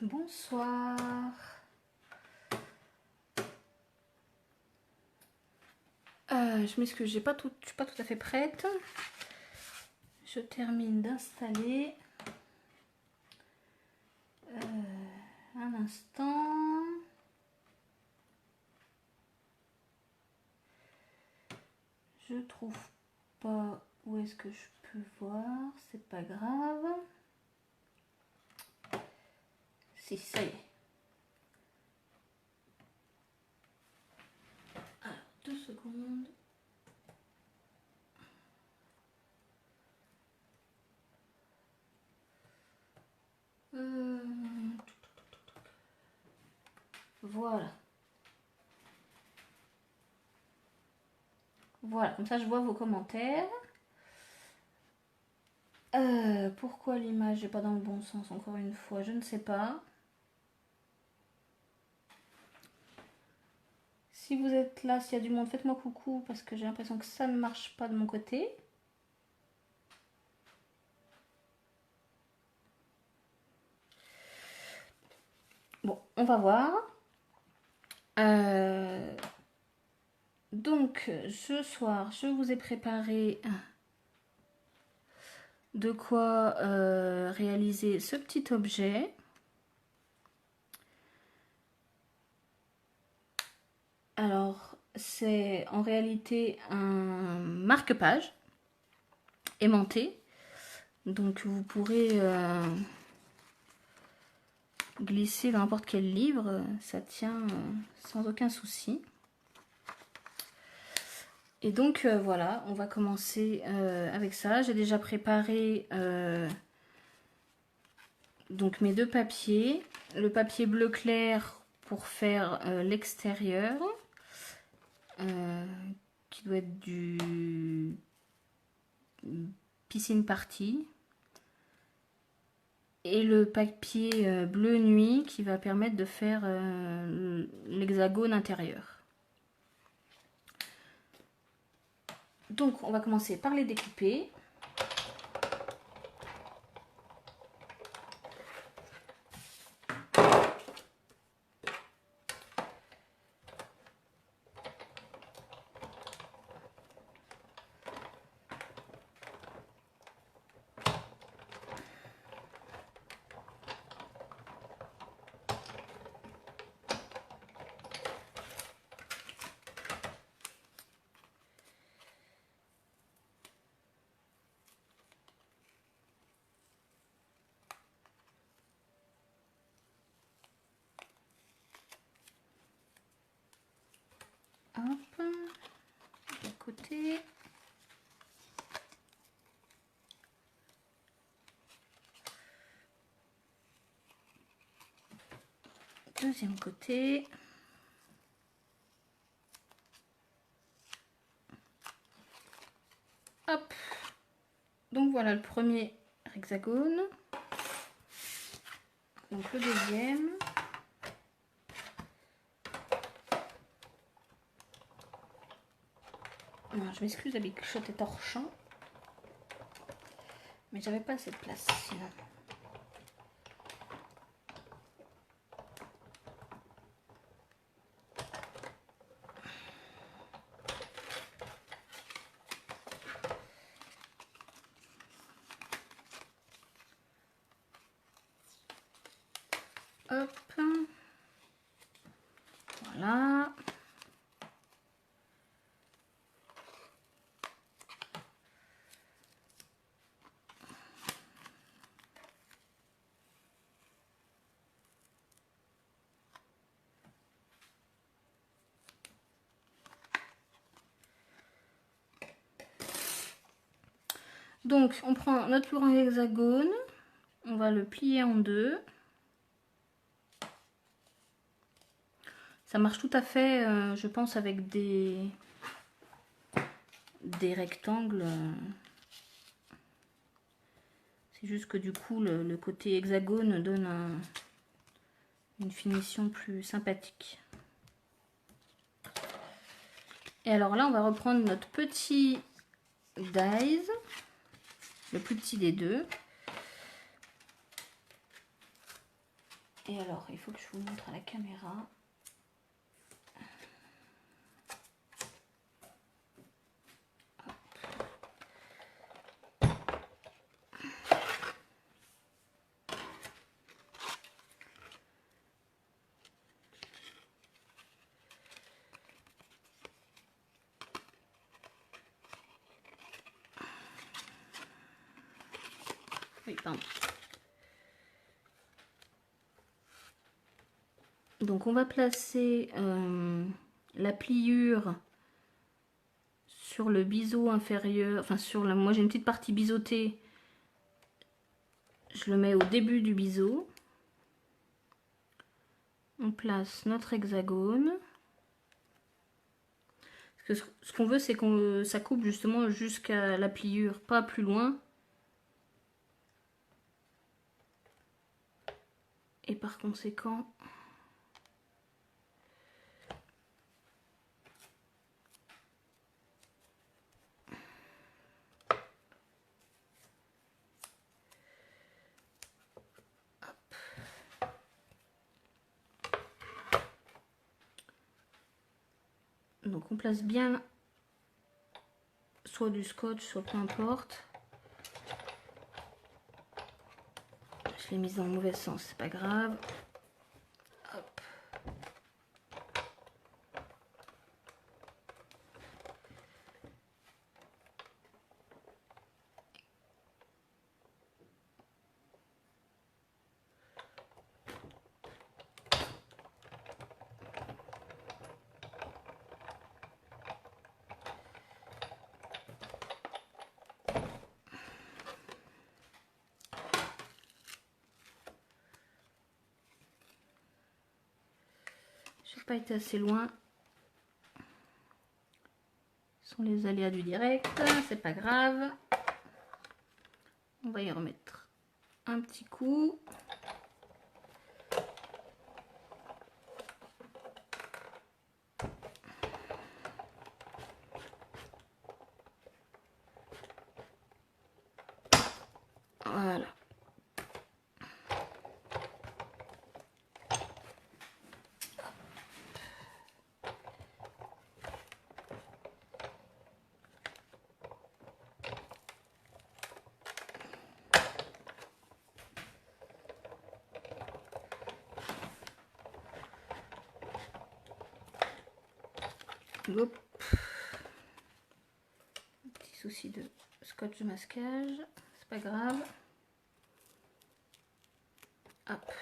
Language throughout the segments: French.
Bonsoir. Je m'excuse, je suis pas tout à fait prête. Je termine d'installer. Un instant. Je trouve pas où est-ce que je peux voir. C'est pas grave. Si, ça y est. Alors, 2 secondes. Voilà. Voilà, comme ça je vois vos commentaires. Pourquoi l'image n'est pas dans le bon sens, encore une fois, je ne sais pas. Si vous êtes là, s'il y a du monde, faites-moi coucou parce que j'ai l'impression que ça ne marche pas de mon côté. Bon, on va voir. Donc, ce soir, je vous ai préparé de quoi réaliser ce petit objet. Alors, c'est en réalité un marque-page aimanté. Donc, vous pourrez glisser dans n'importe quel livre. Ça tient sans aucun souci. Et donc voilà, on va commencer avec ça. J'ai déjà préparé donc mes 2 papiers. Le papier bleu clair pour faire l'extérieur, qui doit être du piscine party. Et le papier bleu nuit qui va permettre de faire l'hexagone intérieur. Donc on va commencer par les découper. Hop, de côté. Deuxième côté. Hop. Donc voilà le premier hexagone. Donc le deuxième. Non, je m'excuse, la bicochotte est torchant. Mais j'avais pas assez de place sinon. Hop. Voilà. Donc, on prend notre plus grand hexagone, on va le plier en 2. Ça marche tout à fait, je pense, avec des rectangles. C'est juste que du coup, le côté hexagone donne une finition plus sympathique. Et alors là, on va reprendre notre petit dies, le plus petit des deux. Et alors, il faut que je vous montre à la caméra. Oui, pardon. Donc on va placer la pliure sur le biseau inférieur, enfin sur la, moi j'ai une petite partie biseautée, je le mets au début du biseau. On place notre hexagone. Parce que ce qu'on veut, c'est que ça coupe justement jusqu'à la pliure, pas plus loin. Et par conséquent, donc on place bien soit du scotch, soit peu importe. Je l'ai mise dans le mauvais sens, c'est pas grave. Hop. J'ai pas été assez loin. Ce sont les aléas du direct, c'est pas grave. On va y remettre un petit coup. Voilà. Hop. Petit souci de scotch de masquage, c'est pas grave. Hop.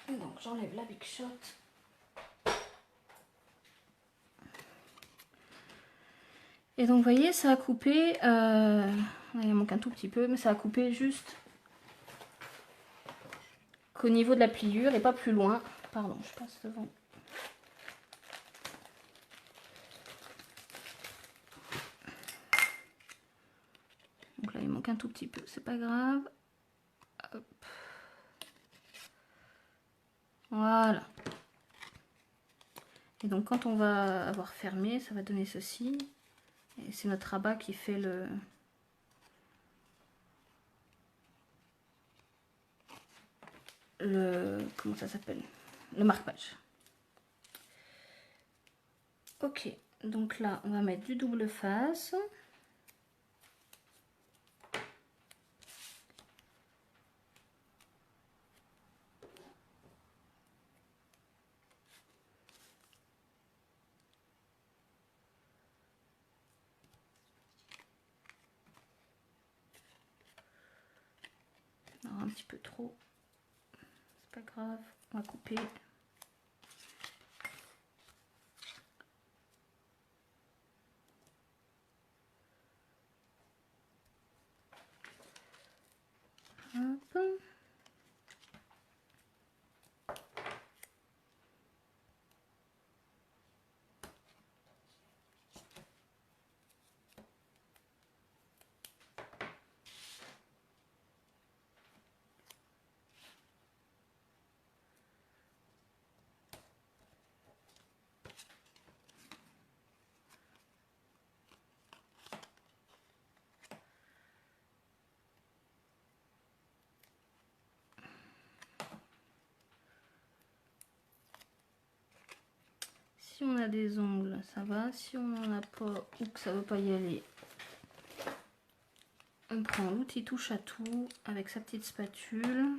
Donc j'enlève la Big Shot. Et donc vous voyez, ça a coupé, il manque un tout petit peu, mais ça a coupé juste qu'au niveau de la pliure et pas plus loin. Pardon, je passe devant. Donc là, il manque un tout petit peu, c'est pas grave. Hop. Voilà. Et donc quand on va avoir fermé, ça va donner ceci. Et c'est notre rabat qui fait comment ça s'appelle, le marque-page. Ok, donc là on va mettre du double face. Alors, un petit peu trop, c'est pas grave, on va couper. Hop. Si on a des ongles, ça va. Si on n'en a pas ou que ça ne veut pas y aller, on prend l'outil touche à tout avec sa petite spatule.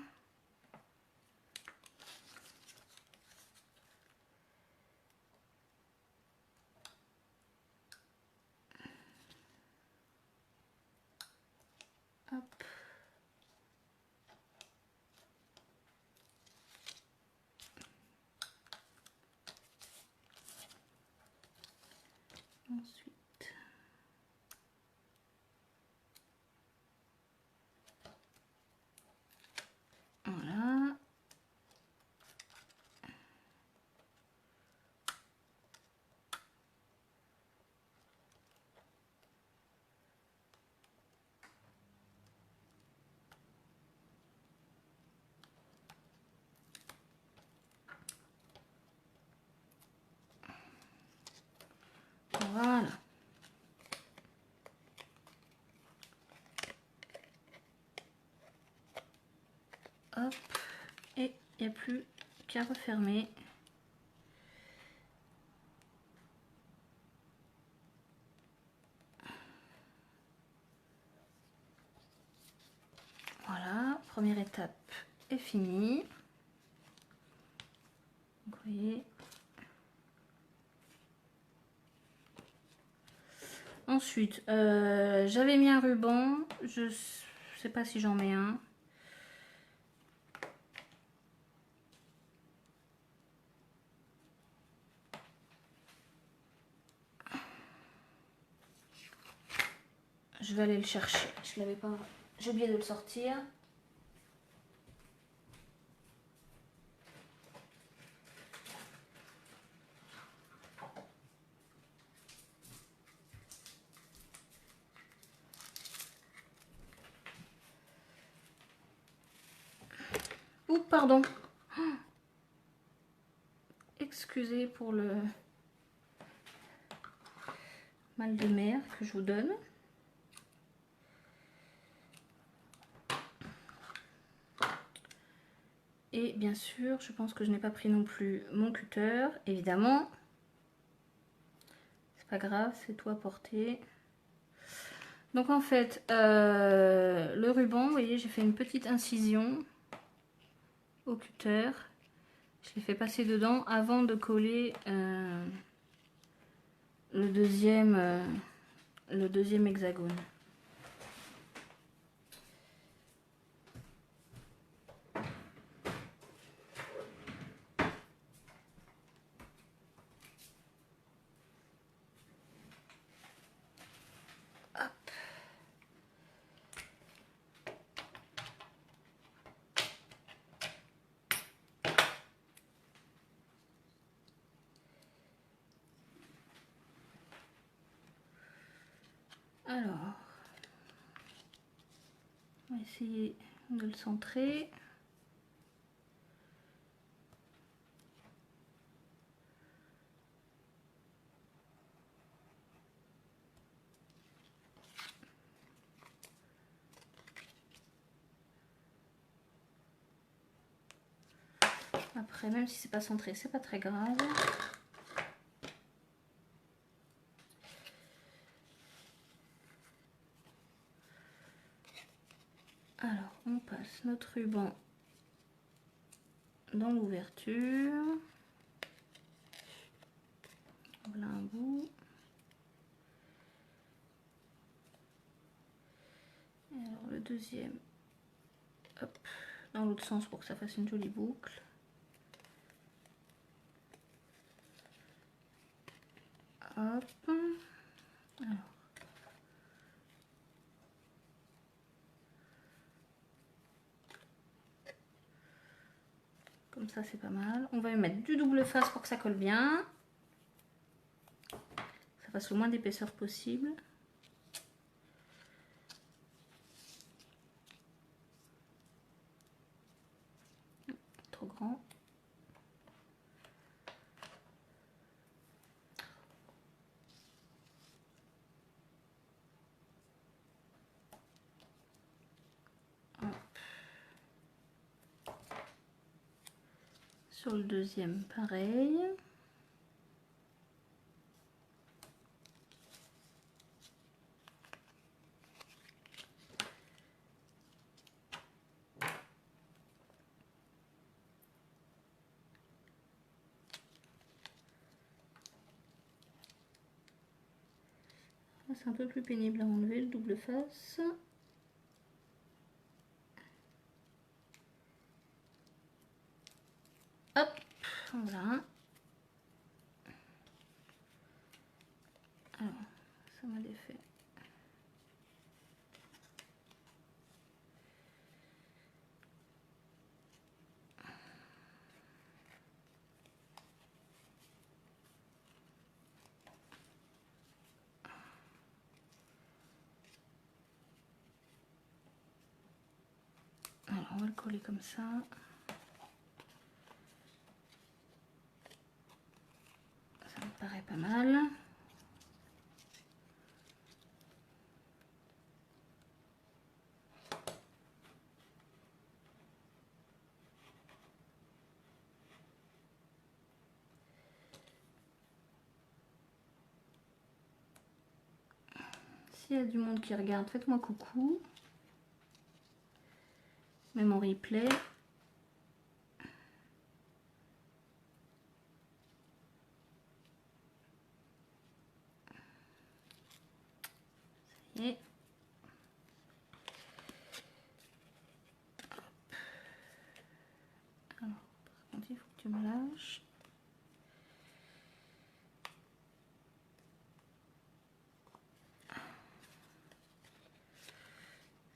Hop. Ensuite, voilà. Voilà. Hop. Et il n'y a plus qu'à refermer. Voilà, première étape est finie. Donc, vous voyez. Ensuite, j'avais mis un ruban. Je sais pas si j'en mets un. Je vais aller le chercher. Je l'avais pas. J'ai oublié de le sortir. Ouh, pardon. Excusez pour le mal de mer que je vous donne. Et bien sûr, je pense que je n'ai pas pris non plus mon cutter. Évidemment, c'est pas grave, c'est tout à porter. Donc en fait, le ruban, vous voyez, j'ai fait une petite incision au cutter. Je l'ai fait passer dedans avant de coller le deuxième hexagone. Alors, on va essayer de le centrer. Après, même si c'est pas centré, c'est pas très grave. Alors, on passe notre ruban dans l'ouverture. Voilà un bout. Et alors le deuxième, hop, dans l'autre sens pour que ça fasse une jolie boucle. Hop. Alors. Comme ça, c'est pas mal. On va y mettre du double face pour que ça colle bien. Ça fasse le moins d'épaisseur possible. Trop grand. Sur le deuxième, pareil. c'est un peu plus pénible à enlever le double face. Hop, voilà. Alors, ça m'a défait. Alors, on va le coller comme ça. Ça me paraît pas mal. S'il y a du monde qui regarde, faites-moi coucou. Même en replay. Ça y est. Alors, par contre, il faut que tu me lâches.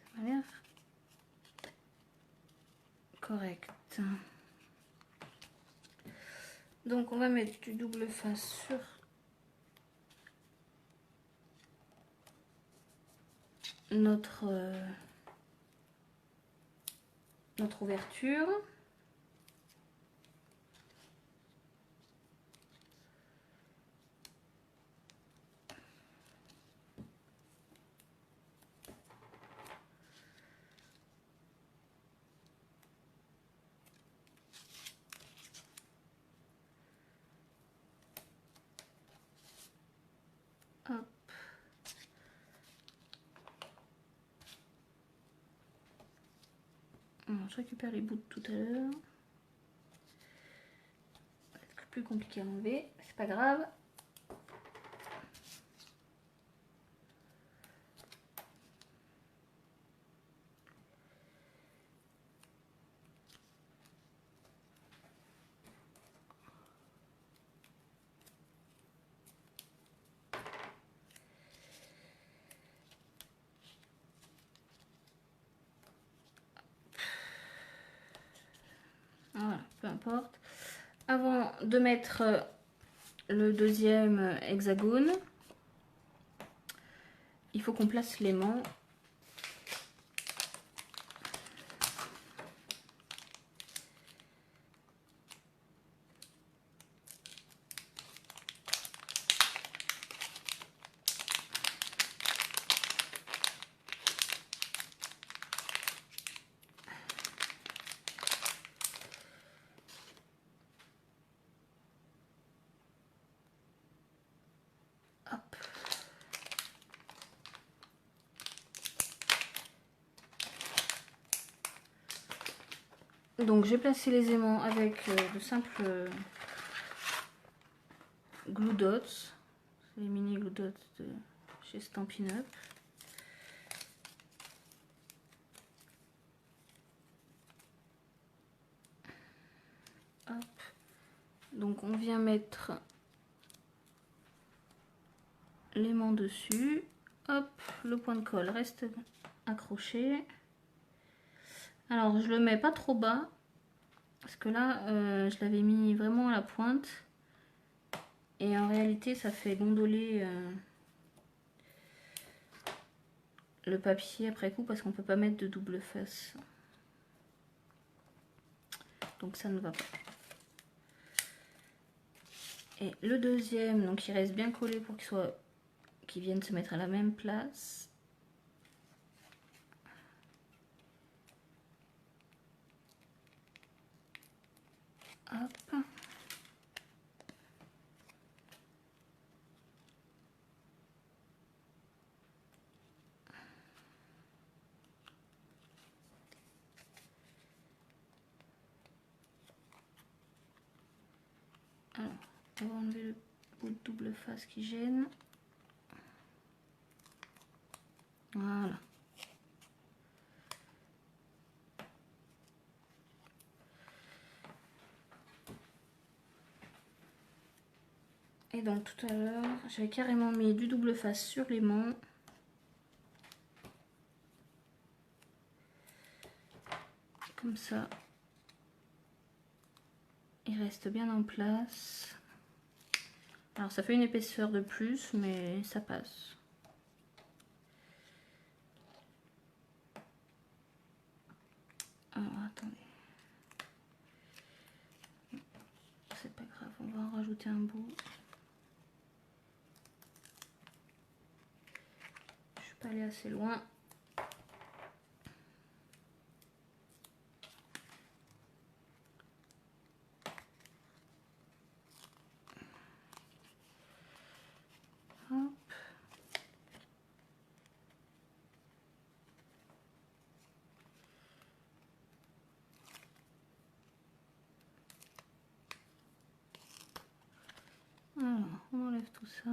Ça a l'air correct. Donc, on va mettre du double face sur notre ouverture. Hop. Je récupère les bouts de tout à l'heure. C'est plus compliqué à enlever, c'est pas grave. Voilà, peu importe. Avant de mettre le deuxième hexagone, il faut qu'on place l'aimant. Hop. Donc j'ai placé les aimants avec de simples glue dots, c'est les mini glue dots de chez Stampin' Up. Hop. Donc on vient mettre l'aimant dessus. Hop, le point de colle reste accroché. Alors je le mets pas trop bas parce que là je l'avais mis vraiment à la pointe et en réalité ça fait gondoler le papier après coup parce qu'on peut pas mettre de double face, donc ça ne va pas. Et le deuxième, donc il reste bien collé pour qu'il vienne se mettre à la même place. Hop. Alors, on va enlever le bout de double face qui gêne. Voilà. Et donc tout à l'heure, j'avais carrément mis du double face sur l'aimant. Comme ça, il reste bien en place. Alors ça fait une épaisseur de plus, mais ça passe. Alors attendez. C'est pas grave, on va en rajouter un bout. Je suis pas allée assez loin. Hop. Alors, on enlève tout ça.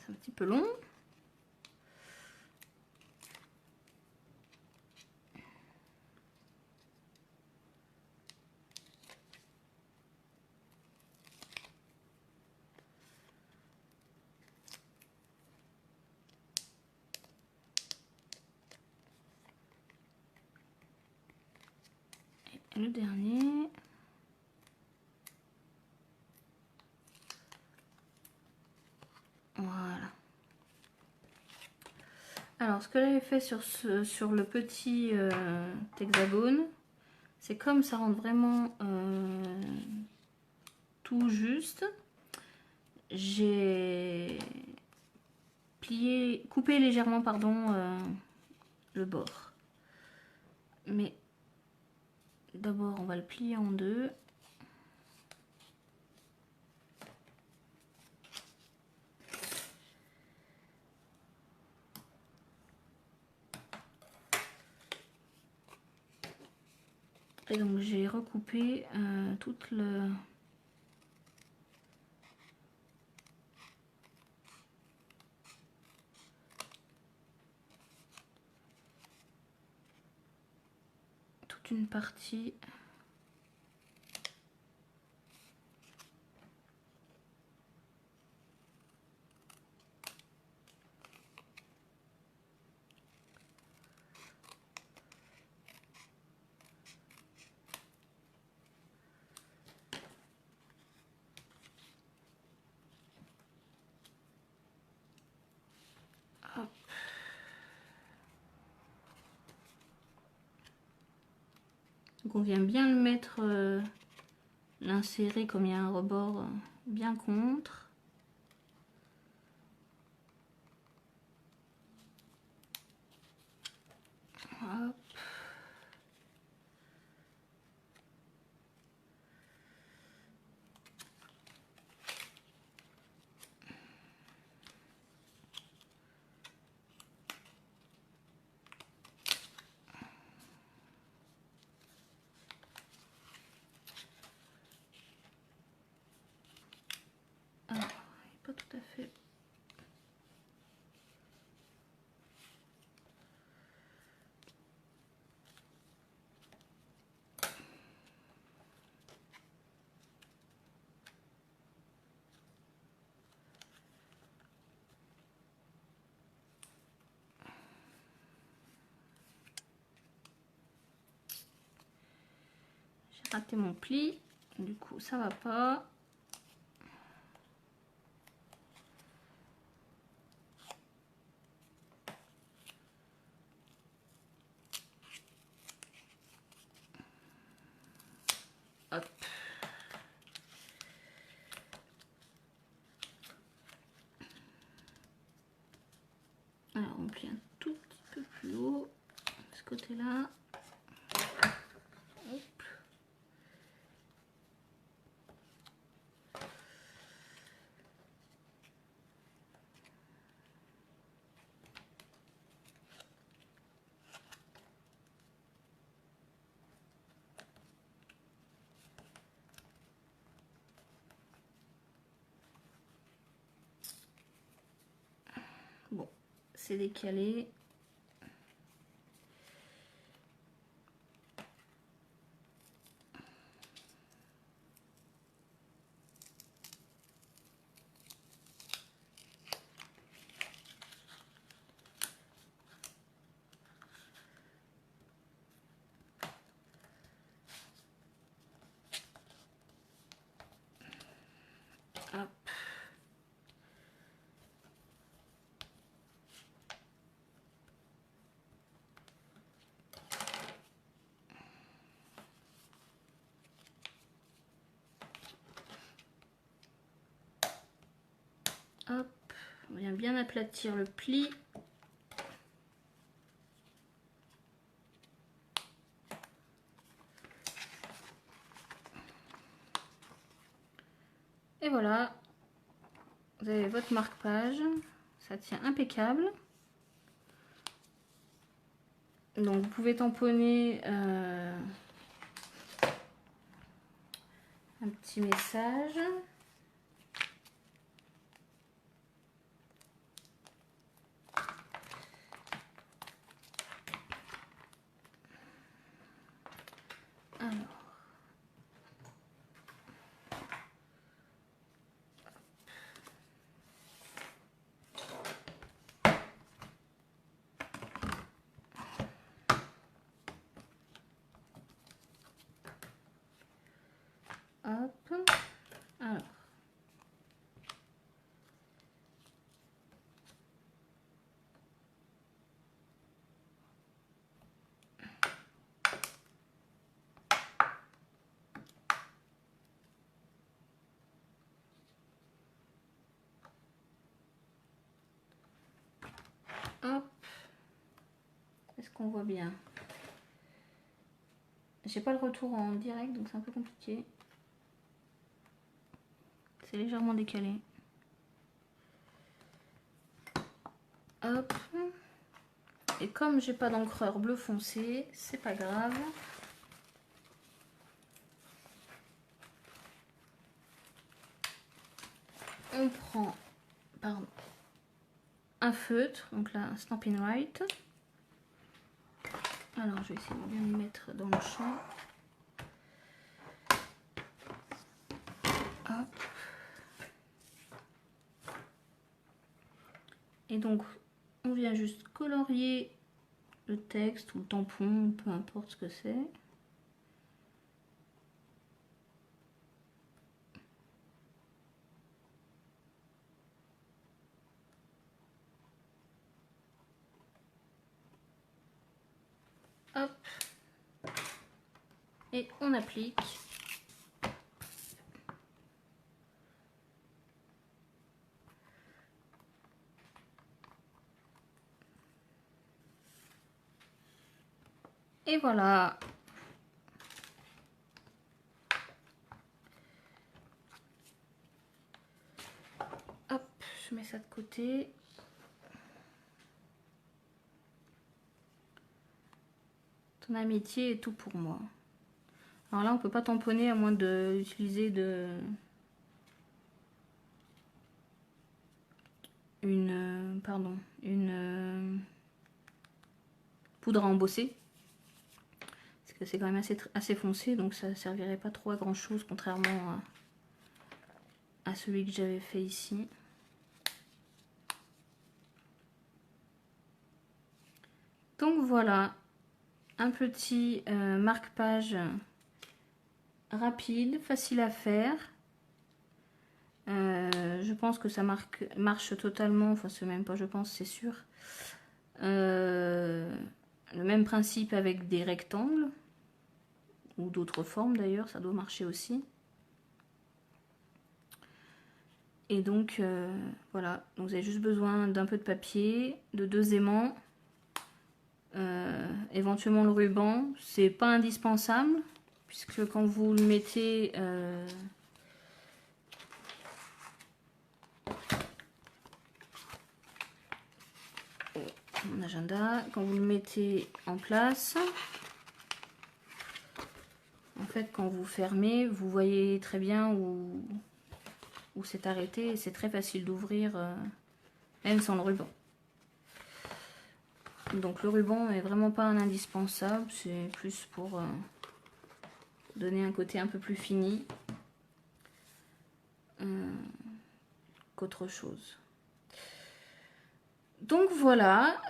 C'est un petit peu long. Et le dernier. Voilà. Alors, ce que j'avais fait sur le petit hexagone, c'est comme ça rentre vraiment tout juste. J'ai coupé légèrement, pardon, le bord. Mais d'abord, on va le plier en deux. Et donc j'ai recoupé toute une partie. Hop. Donc on vient bien le mettre, l'insérer comme il y a un rebord bien contre. Hop. Alors, pas tout à fait. J'ai raté mon pli, du coup ça va pas. Hop. Alors on plie un tout petit peu plus haut de ce côté-là. Hop. Bon, c'est décalé. Hop. Hop, on vient bien aplatir le pli. Et voilà, vous avez votre marque-page, ça tient impeccable. Donc vous pouvez tamponner un petit message. Alors, hop, alors. Hop, est-ce qu'on voit bien? J'ai pas le retour en direct, donc c'est un peu compliqué. C'est légèrement décalé. Hop. Et comme j'ai pas d'encreur bleu foncé, c'est pas grave. On prend, pardon, un feutre, donc là un Stampin' Right. Alors je vais essayer de bien le mettre dans le champ. Hop. Et donc on vient juste colorier le texte ou le tampon, peu importe ce que c'est. Hop. Et on applique. Et voilà. Hop, je mets ça de côté. Ton amitié est tout pour moi. Alors là, on peut pas tamponner à moins d'utiliser une poudre à embosser. Parce que c'est quand même assez foncé, donc ça servirait pas trop à grand chose, contrairement à celui que j'avais fait ici. Donc voilà, un petit marque-page rapide, facile à faire. Je pense que ça marche totalement, enfin c'est même pas je pense, c'est sûr. Le même principe avec des rectangles, ou d'autres formes d'ailleurs, ça doit marcher aussi. Et donc voilà, donc vous avez juste besoin d'un peu de papier, de 2 aimants, éventuellement le ruban. C'est pas indispensable puisque quand vous le mettez mon agenda, quand vous le mettez en place, en fait quand vous fermez, vous voyez très bien où c'est arrêté et c'est très facile d'ouvrir même sans le ruban. Donc le ruban est vraiment pas un indispensable, c'est plus pour donner un côté un peu plus fini qu'autre chose. Donc voilà,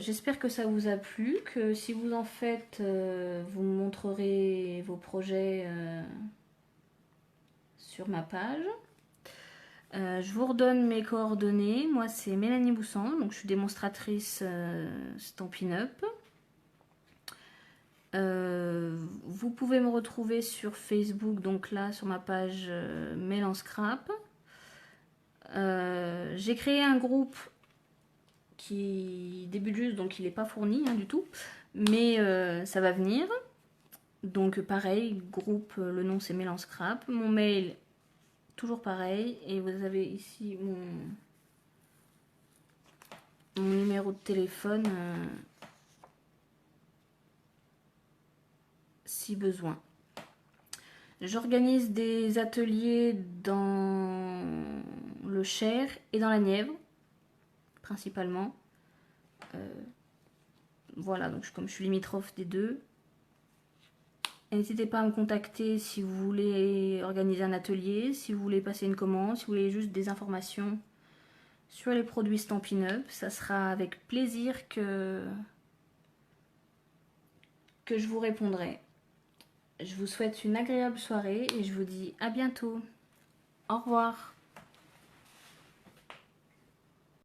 j'espère que ça vous a plu, que si vous en faites, vous me montrerez vos projets sur ma page. Je vous redonne mes coordonnées. Moi c'est Mélanie Boussan, donc je suis démonstratrice Stampin' Up. Vous pouvez me retrouver sur Facebook, donc là sur ma page Mélan Scrap. J'ai créé un groupe qui débute juste, donc il n'est pas fourni du tout, mais ça va venir. Donc pareil, groupe, le nom c'est Mélan Scrap. Mon mail, toujours pareil. Et vous avez ici mon numéro de téléphone si besoin. J'organise des ateliers dans le Cher et dans la Nièvre, principalement. Voilà, donc comme je suis limitrophe des deux. N'hésitez pas à me contacter si vous voulez organiser un atelier, si vous voulez passer une commande, si vous voulez juste des informations sur les produits Stampin' Up. Ça sera avec plaisir que je vous répondrai. Je vous souhaite une agréable soirée et je vous dis à bientôt. Au revoir.